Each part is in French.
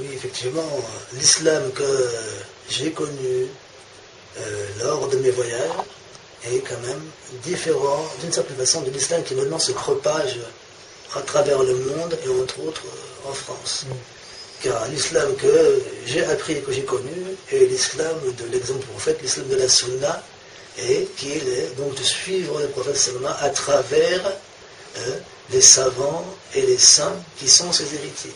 Oui, effectivement, l'islam que j'ai connu lors de mes voyages est quand même différent d'une certaine façon de l'islam qui maintenant se propage à travers le monde et entre autres en France. Car l'islam que j'ai appris et que j'ai connu est l'islam de l'exemple du prophète, l'islam de la sunna, et qui est donc de suivre le prophète sallallahu à travers les savants et les saints qui sont ses héritiers.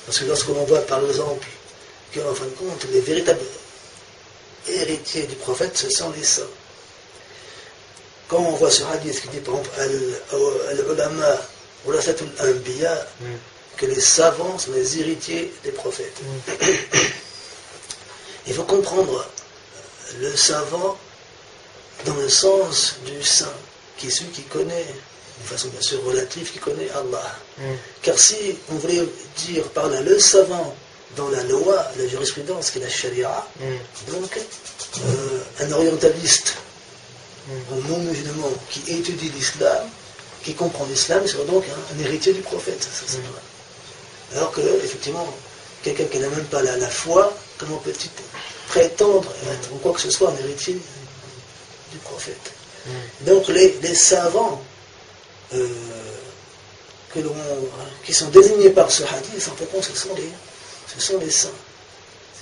Parce que lorsque l'on voit par exemple que, en fin de compte, les véritables héritiers du prophète, ce sont les saints. Quand on voit ce hadith qui dit par exemple al-ulama warasatul anbiya, que les savants sont les héritiers des prophètes. Il faut comprendre le savant dans le sens du saint, qui est celui qui connaît, de façon bien sûr relative, qui connaît Allah. Car si on voulait dire par là le savant dans la loi, la jurisprudence, qui est la sharia, donc un orientaliste, un non-musulman qui étudie l'islam, qui comprend l'islam, serait donc un héritier du prophète. Alors que, effectivement, quelqu'un qui n'a même pas la foi, comment peut-il prétendre être ou quoi que ce soit un héritier du prophète? Donc les savants qui sont désignés par ce hadith, en fait, ce sont les saints,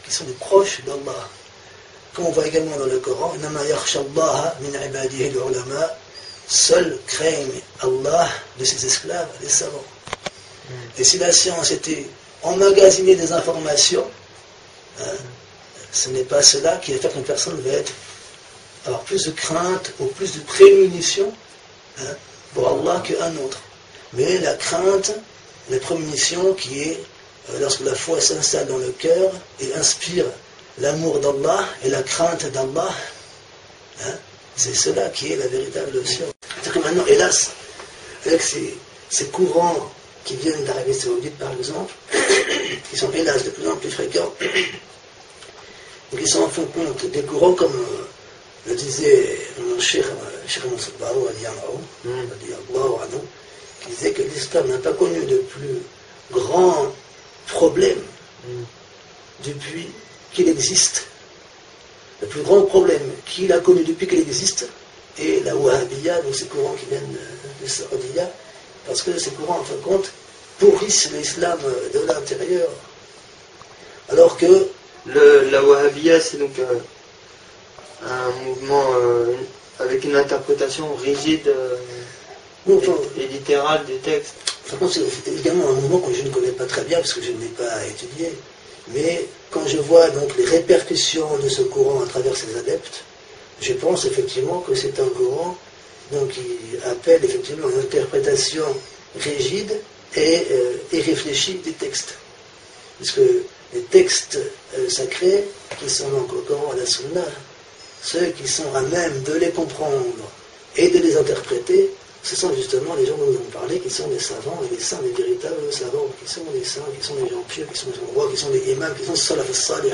qui sont les proches d'Allah. Comme on voit également dans le Coran, seuls craignent Allah de ses esclaves, les savants. Et si la science était emmagasiner des informations, ce n'est pas cela qui va faire qu'une personne va avoir plus de crainte ou plus de prémunition pour Allah qu'un autre. Mais la crainte, la prémunition qui est lorsque la foi s'installe dans le cœur et inspire l'amour d'Allah et la crainte d'Allah, c'est cela qui est la véritable science. C'est-à-dire que maintenant, hélas, avec ces courants qui viennent d'Arabie Saoudite par exemple, qui sont hélas de plus en plus fréquents, et qui sont en fin de compte des courants comme le disait mon Cheikh Mansour Barou, qui disait que l'islam n'a pas connu de plus grand problème depuis qu'il existe. Le plus grand problème qu'il a connu depuis qu'il existe est la Wahhabiyya, donc ces courants qui viennent de Saoudia, parce que ces courants, en fin de compte, pourrissent l'islam de l'intérieur. Alors que la Wahhabiyya, c'est donc un mouvement avec une interprétation rigide et littérale des textes. C'est également un mouvement que je ne connais pas très bien, parce que je ne l'ai pas étudié. Mais quand je vois donc les répercussions de ce courant à travers ses adeptes, je pense effectivement que c'est un courant donc, qui appelle effectivement une interprétation rigide et réfléchie des textes. Parce que les textes sacrés, qui sont donc le Coran et la Sunna, ceux qui sont à même de les comprendre et de les interpréter, ce sont justement les gens dont nous avons parlé, qui sont les savants et les saints, les véritables savants, qui sont les saints, qui sont les gens pieux, qui sont les gens rois, qui sont les imams, qui sont les salaf salih.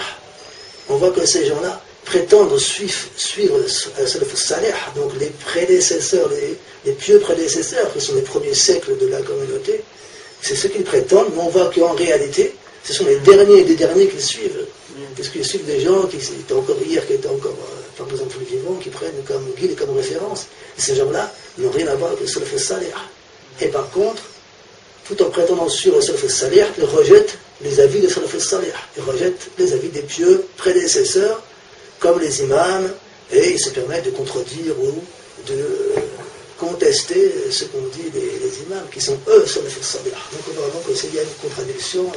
On voit que ces gens-là prétendent suivre le salaf salih, donc les prédécesseurs, les pieux prédécesseurs, qui sont les premiers siècles de la communauté. C'est ce qu'ils prétendent, mais on voit qu'en réalité, ce sont les derniers des derniers qui suivent. Puisqu'ils suivent des gens qui étaient encore hier, qui étaient encore, par exemple, vivants, qui prennent comme guide et comme référence. Et ces gens-là n'ont rien à voir avec le salaf salih. Et par contre, tout en prétendant suivre le salaf salih, ils rejettent les avis de salaf salih. Ils rejettent les avis des pieux prédécesseurs, comme les imams, et ils se permettent de contredire ou de contester ce qu'ont dit les imams, qui sont eux salaf salih. Donc on voit vraiment qu'il y a une contradiction.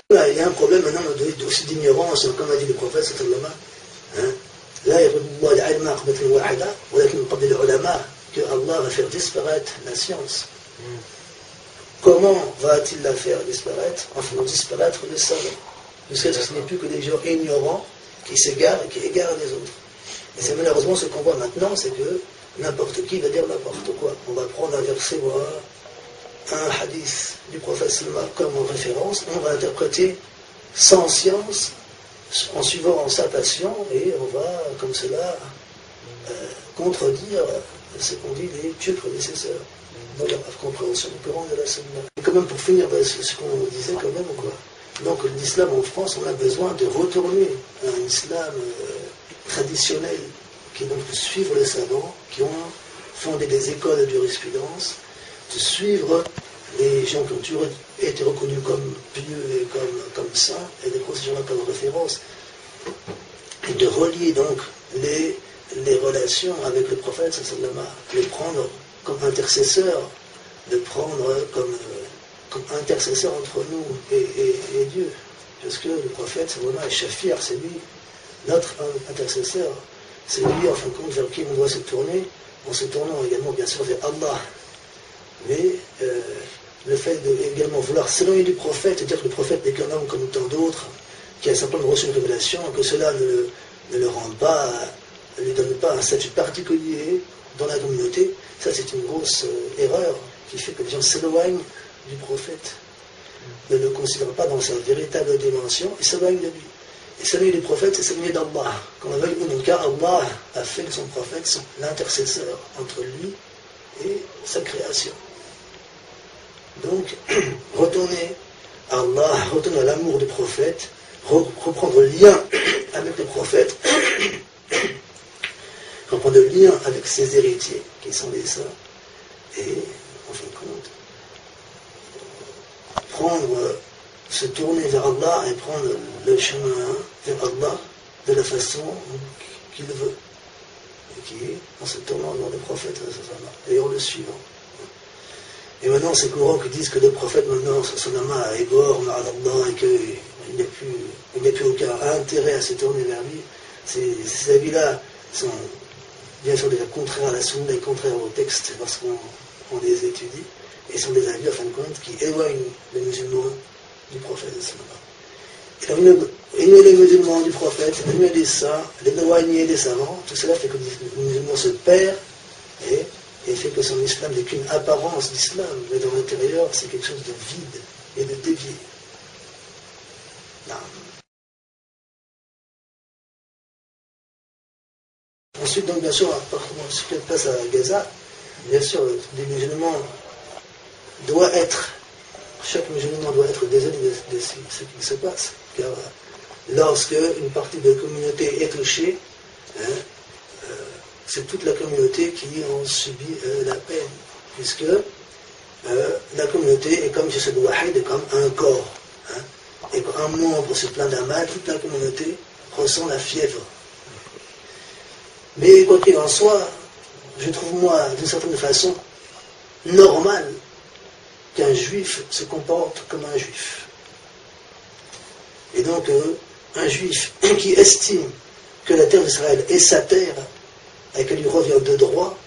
Là, il y a un problème maintenant aussi d'ignorance, comme a dit le prophète sallallahu alayhi wa sallam, que Allah va faire disparaître la science. Comment va-t-il la faire disparaître? En faisant disparaître les savants. Jusqu'à ce que ce n'est plus que des gens ignorants qui s'égarent et qui égarent les autres. Et c'est malheureusement ce qu'on voit maintenant, c'est que n'importe qui va dire n'importe quoi. On va prendre un verset ou un hadith du prophète sallallahu comme référence, on va interpréter sans science, en suivant sa passion, et on va, comme cela, contredire ce qu'ont dit les pieux prédécesseurs. Donc la compréhension du Coran de la Sunna. Et quand même, pour finir, ce qu'on disait quand même, quoi, Donc l'islam en France, on a besoin de retourner à un islam traditionnel, qui est donc de suivre les savants, qui ont fondé des écoles de jurisprudence, de suivre les gens qui ont toujours été reconnus comme pieux et comme saints, et de prendre ces gens-là comme référence, et de relier donc les relations avec le prophète, sallallahu, les prendre comme intercesseurs, de prendre comme intercesseur entre nous et Dieu. Parce que le prophète, sallallahu, est Shafir, c'est lui, notre intercesseur. C'est lui, en fin de compte, vers qui on doit se tourner, en se tournant également, bien sûr, vers Allah. Mais le fait de également vouloir s'éloigner du prophète, c'est-à-dire que le prophète n'est qu'un homme comme tant d'autres, qui a simplement reçu une révélation, que cela ne le rende pas, ne lui donne pas un statut particulier dans la communauté, ça c'est une grosse erreur qui fait que les gens s'éloignent du prophète, ne le considèrent pas dans sa véritable dimension et s'éloignent de lui. Et s'éloigner du prophète, c'est s'éloigner d'Allah. Qu'on le veuille ou non, car Allah a fait de son prophète l'intercesseur entre lui et sa création. Donc, retourner à Allah, retourner à l'amour du prophète, reprendre le lien avec le prophète, reprendre le lien avec ses héritiers, qui sont les saints, et, en fin de compte, se tourner vers Allah et prendre le chemin vers Allah de la façon qu'il veut, et qui est en se tournant vers le prophète, et en le suivant. Et maintenant, ces courants qui disent que le prophète, maintenant, sallallahu est mort, et qu'il n'y a plus aucun intérêt à se tourner vers lui, ces avis-là sont bien sûr déjà contraires à la sunna et contraires au texte lorsqu'on les étudie, et sont des avis, en fin de compte, qui éloignent les musulmans du prophète. Et éloigner les musulmans du prophète, éloigner les saints, l'éloigner des savants, tout cela fait que le musulman se perd et fait que son islam n'est qu'une apparence d'islam, mais dans l'intérieur, c'est quelque chose de vide et de dévié. Non. Ensuite, donc, bien sûr, ce qui passe à Gaza, bien sûr, les musulmans doivent être, chaque musulman doit être désolé de ce qui se passe, car lorsque une partie de la communauté est touchée, c'est toute la communauté qui en subit la peine, puisque la communauté est comme Jasad Wahid, comme un corps. Et quand un membre se plaint d'un mal, toute la communauté ressent la fièvre. Mais quoi qu'il en soit, je trouve moi, d'une certaine façon, normal qu'un juif se comporte comme un juif. Et donc, un juif qui estime que la terre d'Israël est sa terre, et qu'elle lui revient de droit,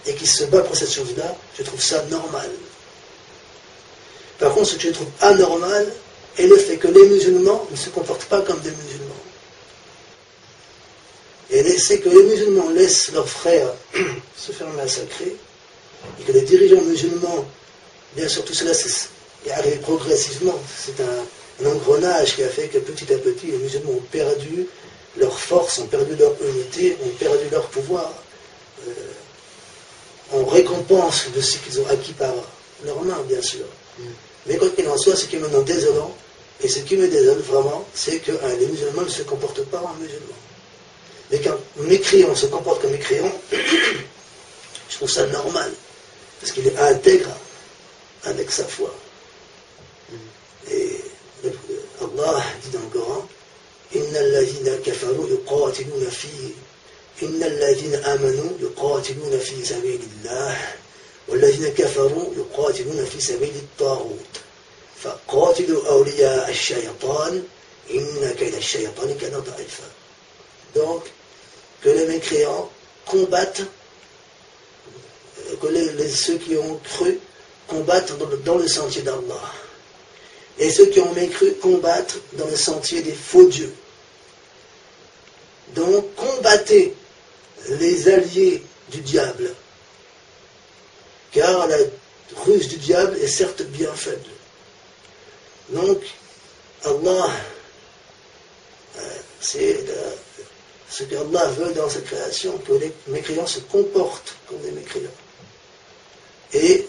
et qui se bat pour cette chose-là, je trouve ça normal. Par contre, ce que je trouve anormal est le fait que les musulmans ne se comportent pas comme des musulmans. Et c'est que les musulmans laissent leurs frères se faire massacrer, et que les dirigeants musulmans, bien sûr tout cela est arrivé progressivement, c'est un engrenage qui a fait que petit à petit les musulmans ont perdu leur force, ont perdu leur unité, ont perdu leur pouvoir, en récompense de ce qu'ils ont acquis par leurs mains, bien sûr. Mais quoi qu'il en soit, ce qui est maintenant désolant, et ce qui me désole vraiment, c'est que les musulmans ne se comportent pas en musulmans. Mais quand un mécréant se comporte comme mécréant, je trouve ça normal, parce qu'il est intègre avec sa foi. Et Allah dit dans le Coran, إن الذين كفروا يقاتلون إن الذين آمنوا يقاتلون في سبيل الله والذين كفروا يقاتلون في سبيل الطاغوت فقاتلوا أولياء الشيطان إن كيد الشيطان كان ضعيفا. Donc, que les mécréants combattent, que ceux qui ont cru combattent dans le sentier d'Allah. Et ceux qui ont mécru combattent dans le sentier des faux dieux. Donc, combattez les alliés du diable, car la ruse du diable est certes bien faible. Donc, Allah, c'est ce qu'Allah veut dans sa création, que les mécréants se comportent comme des mécréants. Et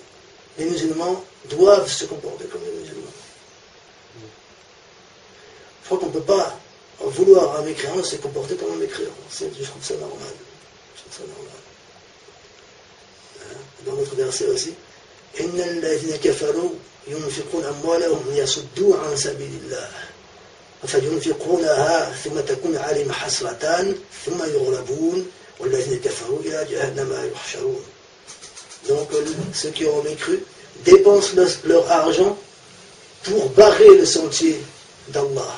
les musulmans doivent se comporter comme des musulmans. Je crois qu'on ne peut pas vouloir un mécréant se comporter comme un mécréant. Je trouve ça normal. Dans notre verset aussi, إن الذين كفروا ينفقون أموالهم ليصدوا عن سبيل الله فينفقونها ثم تكون عليهم حسرة ثم يغلبون والذين كفروا إلى جهنم يحشرون. Donc ceux qui ont mécru dépensent leur argent pour barrer le sentier d'Allah.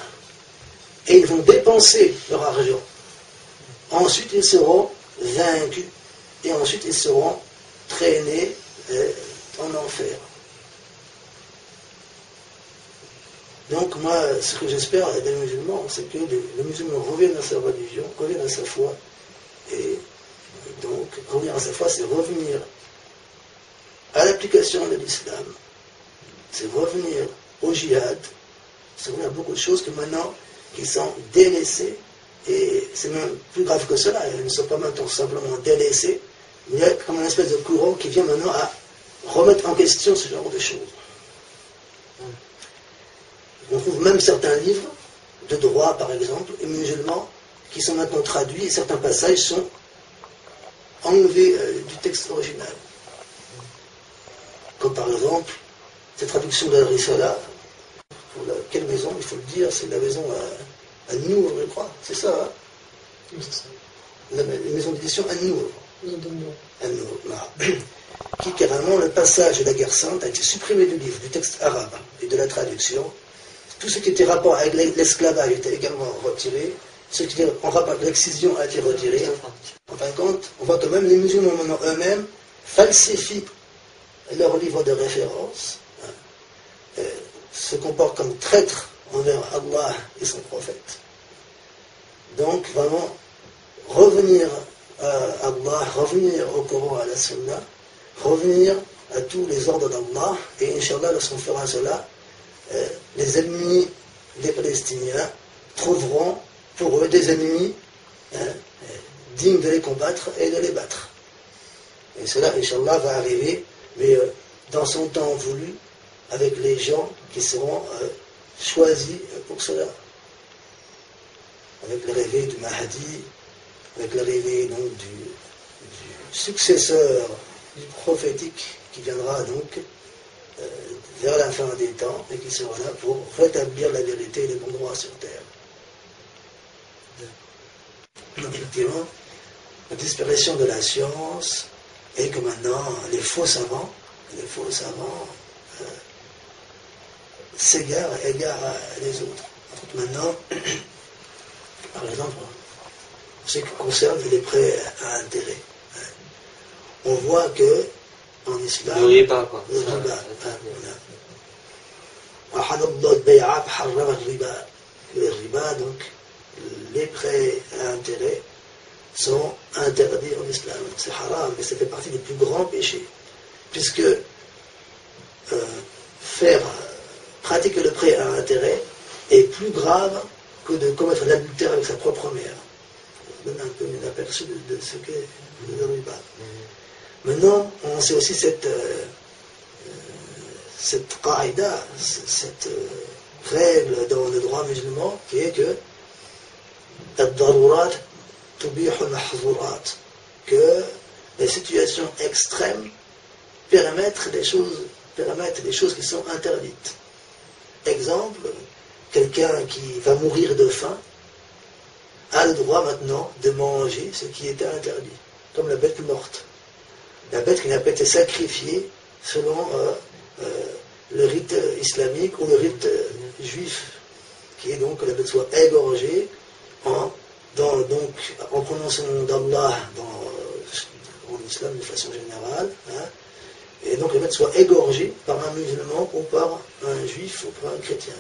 Et ils vont dépenser leur argent. Ensuite ils seront vaincus et ensuite ils seront traînés en enfer. Donc moi, ce que j'espère des musulmans, c'est que les musulmans reviennent à sa religion, reviennent à sa foi. Et donc, revenir à sa foi, c'est revenir à l'application de l'islam. C'est revenir au djihad. C'est revenir à beaucoup de choses que maintenant, qui sont délaissées. Et c'est même plus grave que cela. Elles ne sont pas maintenant simplement délaissées. Mais il y a comme une espèce de courant qui vient maintenant à remettre en question ce genre de choses. On trouve même certains livres de droit, par exemple, et musulmans, qui sont maintenant traduits, et certains passages sont enlevés du texte original. Comme par exemple, cette traduction de la Risala, pour quelle maison, il faut le dire, c'est la maison à Nour, je crois, c'est ça, hein? Oui, c'est ça. La maison d'édition à Nour. Qui carrément, le passage de la guerre sainte a été supprimé du livre, du texte arabe et de la traduction. Tout ce qui était rapport avec l'esclavage était également retiré. Ce qui était en rapport avec l'excision a été retiré. En fin de compte, on voit que même les musulmans maintenant eux-mêmes falsifient leur livre de référence, se comportent comme traîtres envers Allah et son prophète. Donc vraiment, revenir à Allah, revenir au Coran, à la Sunna, revenir à tous les ordres d'Allah, et Inch'Allah, lorsqu'on fera cela, les ennemis des Palestiniens trouveront pour eux des ennemis dignes de les combattre et de les battre. Et cela, Inch'Allah, va arriver, mais dans son temps voulu, avec les gens qui seront choisis pour cela. Avec l'arrivée du Mahdi, avec l'arrivée donc du successeur du prophétique qui viendra donc vers la fin des temps et qui sera là pour rétablir la vérité et les bons droits sur terre. Donc effectivement, la disparition de la science et que maintenant les faux savants s'égarent et égarent les autres. Maintenant, par exemple, en ce qui concerne les prêts à intérêt, on voit que en islam, le riba, quoi. Le riba, donc les prêts à intérêt sont interdits en islam. C'est haram, mais ça fait partie des plus grands péchés. Puisque pratiquer le prêt à intérêt est plus grave que de commettre l'adultère avec sa propre mère. On donne un peu un aperçu de ce qu'est le riba. Maintenant, on sait aussi cette qaïda, cette règle dans le droit musulman qui est que que les situations extrêmes permettent des choses qui sont interdites. Exemple, quelqu'un qui va mourir de faim a le droit maintenant de manger ce qui était interdit, comme la bête morte. La bête qui n'a pas été sacrifiée selon le rite islamique ou le rite juif, qui est donc que la bête soit égorgée en prononçant le nom d'Allah en islam de façon générale, hein, et donc la bête soit égorgée par un musulman ou par un juif ou par un chrétien.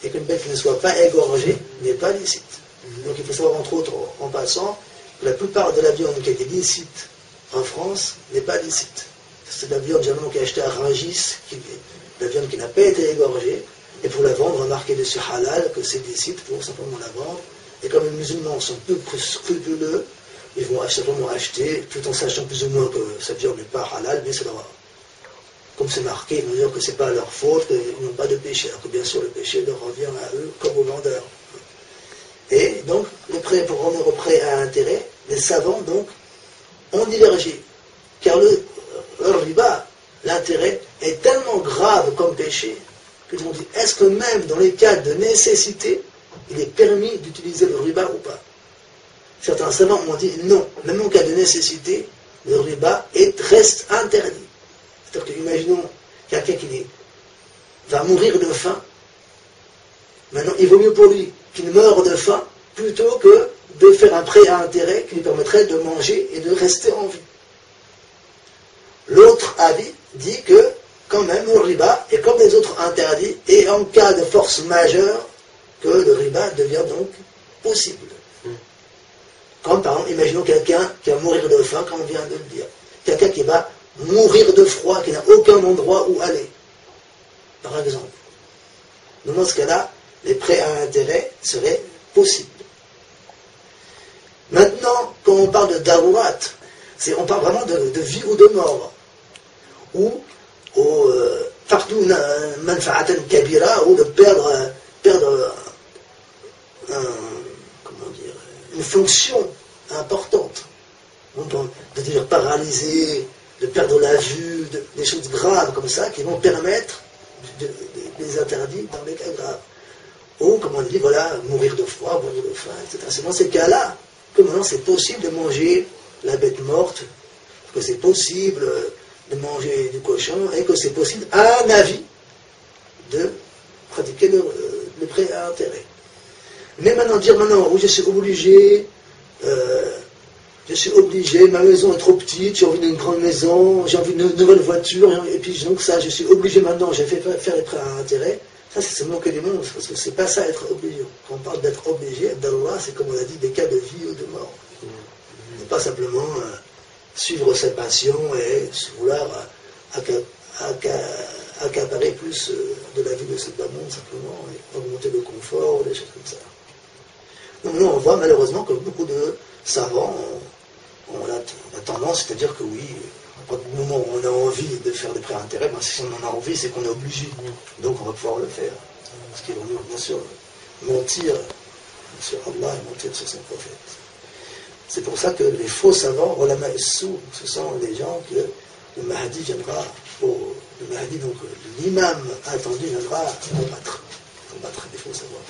Et qu'une bête qui ne soit pas égorgée n'est pas licite. Donc il faut savoir entre autres, en passant, que la plupart de la viande qui est licite en France n'est pas licite. C'est de la viande généralement qui est achetée à Rungis, la viande qui n'a pas été égorgée, et pour la vendre, on va marquer dessus halal, que c'est licite pour simplement la vendre. Et comme les musulmans sont peu scrupuleux, ils vont simplement acheter, tout en sachant plus ou moins que cette viande n'est pas halal, mais c'est leur... Comme c'est marqué, ils vont dire que ce n'est pas leur faute, qu'ils n'ont pas de péché, alors que bien sûr le péché leur revient à eux comme aux vendeurs. donc, les prêts pour revenir au prêt à intérêt, les savants, donc, ont divergé. Car le riba, l'intérêt, est tellement grave comme péché, qu'ils ont dit, est-ce que même dans les cas de nécessité, il est permis d'utiliser le riba ou pas? Certains savants m'ont dit, non, même en cas de nécessité, le riba reste interdit. C'est-à-dire que, imaginons quelqu'un qui va mourir de faim. Maintenant, il vaut mieux pour lui qu'il meure de faim plutôt que de faire un prêt à intérêt qui lui permettrait de manger et de rester en vie. L'autre avis dit que, quand même, le riba est comme les autres interdits et en cas de force majeure, que le riba devient donc possible. Comme par exemple, imaginons quelqu'un qui va mourir de faim, comme on vient de le dire. Quelqu'un qui va mourir de froid, qui n'a aucun endroit où aller. Par exemple. Donc dans ce cas-là, les prêts à intérêt seraient possibles. Maintenant, quand on parle de darourat, on parle vraiment de vie ou de mort. Ou fardou manfa'atan kabira, ou de perdre une fonction importante. On peut devenir paralysé, de perdre la vue, des choses graves comme ça qui vont permettre des interdits dans les cas graves. Ou, comme on dit, voilà, mourir de froid, mourir de faim, etc. C'est dans ces cas-là que maintenant c'est possible de manger la bête morte, que c'est possible de manger du cochon, et que c'est possible, à un avis, de pratiquer le prêt à intérêt. Mais maintenant, dire maintenant, oui, je suis obligé, ma maison est trop petite, j'ai envie d'une grande maison, j'ai envie d'une nouvelle voiture, et puis donc ça, je suis obligé maintenant, j'ai fait faire les prêts à intérêt. Ça, c'est se moquer du monde, parce que c'est pas ça être obligé. Quand on parle d'être obligé, d'Allah, c'est comme on a dit, des cas de vie ou de mort. Ne pas simplement suivre ses passions et vouloir accaparer plus de la vie de ce bas monde, simplement, et augmenter le confort, des choses comme ça. Donc nous, on voit malheureusement que beaucoup de savants ont la tendance, c'est-à-dire que oui, à partir du moment où on a envie de faire des prêts à intérêt, ben, si on en a envie, c'est qu'on est obligé. Donc on va pouvoir le faire. Ce qui est venu, bien sûr, mentir sur Allah et mentir sur son prophète. C'est pour ça que les faux savants, ulama as-sou, ce sont les gens que le Mahdi viendra, le Mahdi, donc l'imam attendu, viendra combattre des faux savants.